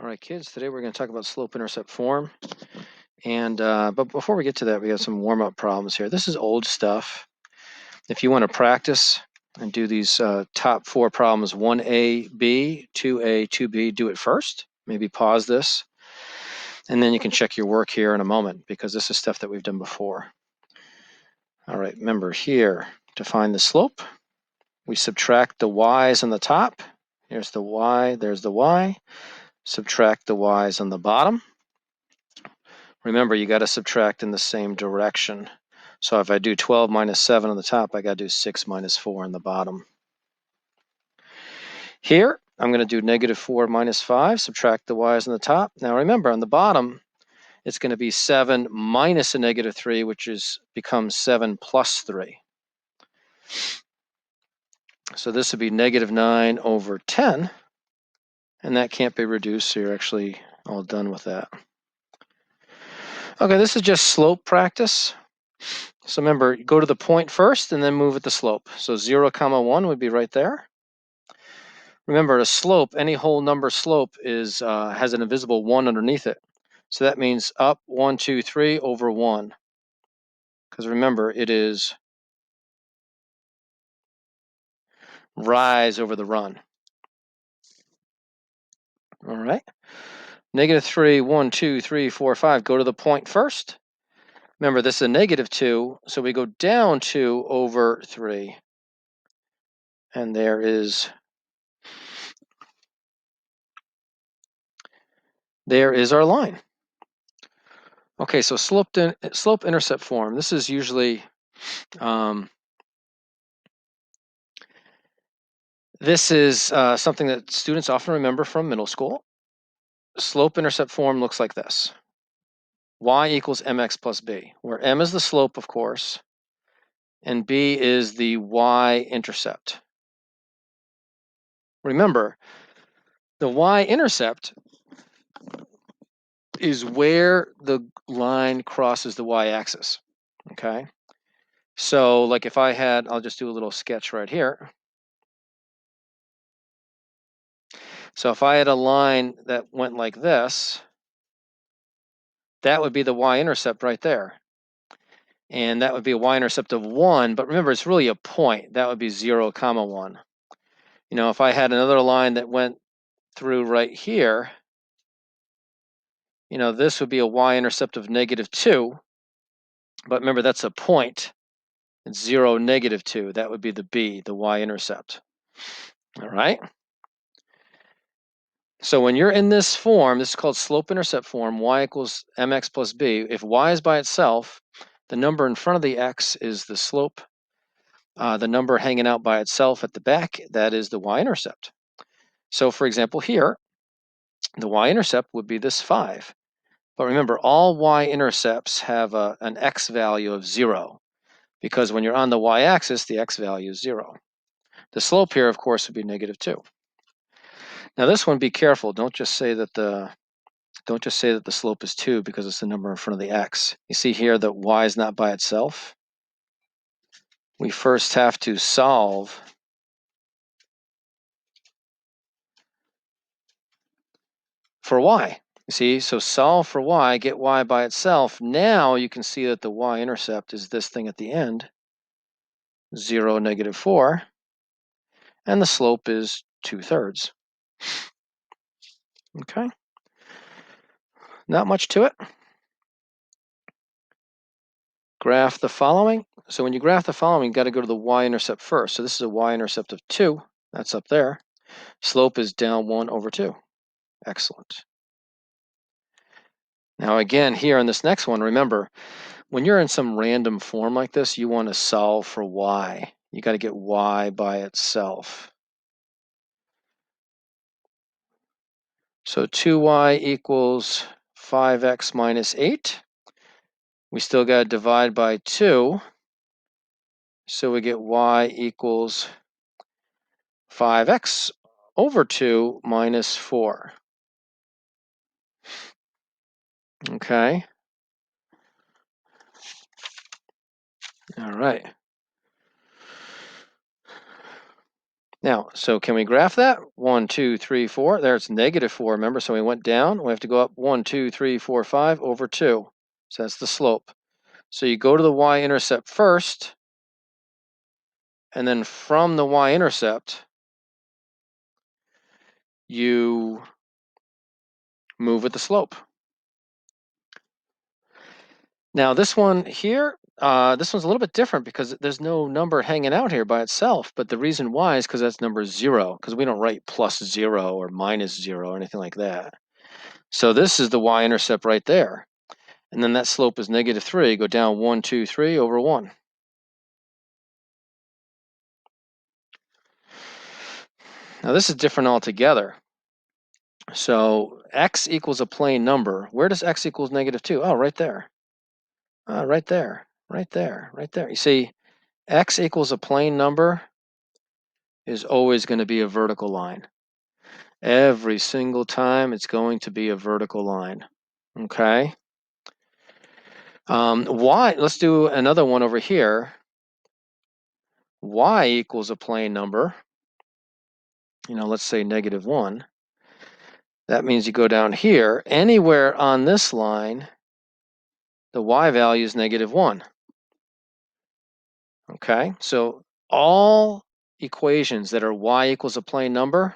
right, kids, today we're going to talk about slope-intercept form. But before we get to that, we have some warm-up problems here. This is old stuff. If you want to practice and do these top four problems, 1A, B, 2A, 2B, do it first. Maybe pause this. And then you can check your work here in a moment, because this is stuff that we've done before. All right, remember here, to find the slope, we subtract the y's on the top. Here's the y, there's the y. Subtract the y's on the bottom. Remember, you got to subtract in the same direction. So if I do 12 minus 7 on the top, I got to do 6 minus 4 on the bottom. Here, I'm going to do negative 4 minus 5, subtract the y's on the top. Now remember, on the bottom, it's going to be 7 minus a negative 3, which becomes 7 plus 3. So this would be negative 9 over 10, and that can't be reduced, so you're actually all done with that. Okay, this is just slope practice. So remember, go to the point first and then move at the slope. So 0, 1 would be right there. Remember, a slope, any whole number slope has an invisible 1 underneath it. So that means up 1, 2, 3 over 1. Because remember, it is rise over the run. All right. Negative 3, 1, 2, 3, 4, 5. Go to the point first. Remember, this is a negative 2, so we go down 2 over 3. And there is our line. Okay, so slope-intercept form. This is usually this is something that students often remember from middle school. Slope-intercept form looks like this. Y equals mx plus b, where m is the slope, of course, and b is the y-intercept. Remember, the y-intercept is where the line crosses the y-axis, okay? So, like if I had, I'll just do a little sketch right here. So if I had a line that went like this, that would be the y-intercept right there. And that would be a y-intercept of 1, but remember, it's really a point. That would be 0, 1. You know, if I had another line that went through right here, you know, this would be a y-intercept of negative 2. But remember, that's a point. It's 0, negative 2. That would be the b, the y-intercept. All right? So when you're in this form, this is called slope-intercept form, y equals mx plus b. If y is by itself, the number in front of the x is the slope. The number hanging out by itself at the back, that is the y-intercept. So for example here, the y-intercept would be this 5. But remember, all y-intercepts have an x value of 0, because when you're on the y-axis, the x value is 0. The slope here, of course, would be negative 2. Now this one, be careful. Don't just say that the slope is 2 because it's the number in front of the x. You see here that y is not by itself. We first have to solve for y. You see, so solve for y, get y by itself. Now you can see that the y-intercept is this thing at the end, 0, negative 4, and the slope is 2/3. Okay, not much to it. Graph the following. So when you graph the following, you got to go to the y-intercept first. So this is a y-intercept of 2. That's up there. Slope is down 1 over 2. Excellent. Now again, here on this next one, remember, when you're in some random form like this, you want to solve for y. You got to get y by itself. So 2y equals 5x minus 8. We still got to divide by 2. So we get y equals 5x over 2 minus 4. Okay. All right. Now, so can we graph that? 1, 2, 3, 4. There it's -4, remember? So we went down. We have to go up 1, 2, 3, 4, 5 over 2. So that's the slope. So you go to the y-intercept first, and then from the y-intercept, you move with the slope. Now this one here, this one's a little bit different because there's no number hanging out here by itself, but the reason why is because that's number 0, because we don't write +0 or -0 or anything like that. So this is the y-intercept right there. And then that slope is -3. Go down 1, 2, 3 over 1. Now this is different altogether. So x equals a plane number. Where does x equals -2? Oh, right there. Right there. Right there. Right there. You see, x equals a plane number is always going to be a vertical line. Every single time it's going to be a vertical line. Okay? Y, let's do another one over here. Y equals a plane number. Let's say -1. That means you go down here. Anywhere on this line, the y value is -1. Okay? So all equations that are y equals a plane number,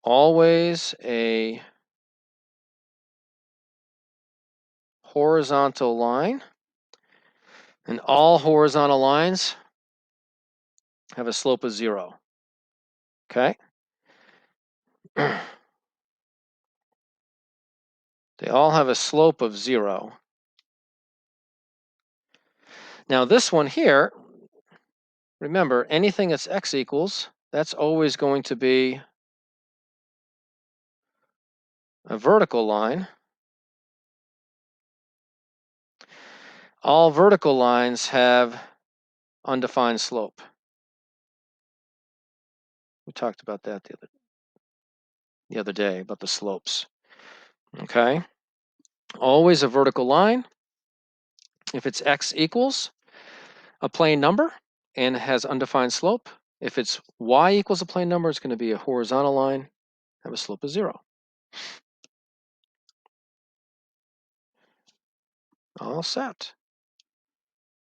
always a horizontal line, and all horizontal lines have a slope of 0. Okay? They all have a slope of 0. Now this one here, remember, anything that's x equals, that's always going to be a vertical line. All vertical lines have undefined slope. We talked about that the other day, about the slopes. Okay? Always a vertical line. If it's x equals a plane number and has undefined slope, if it's y equals a plane number, it's going to be a horizontal line, have a slope of 0. All set.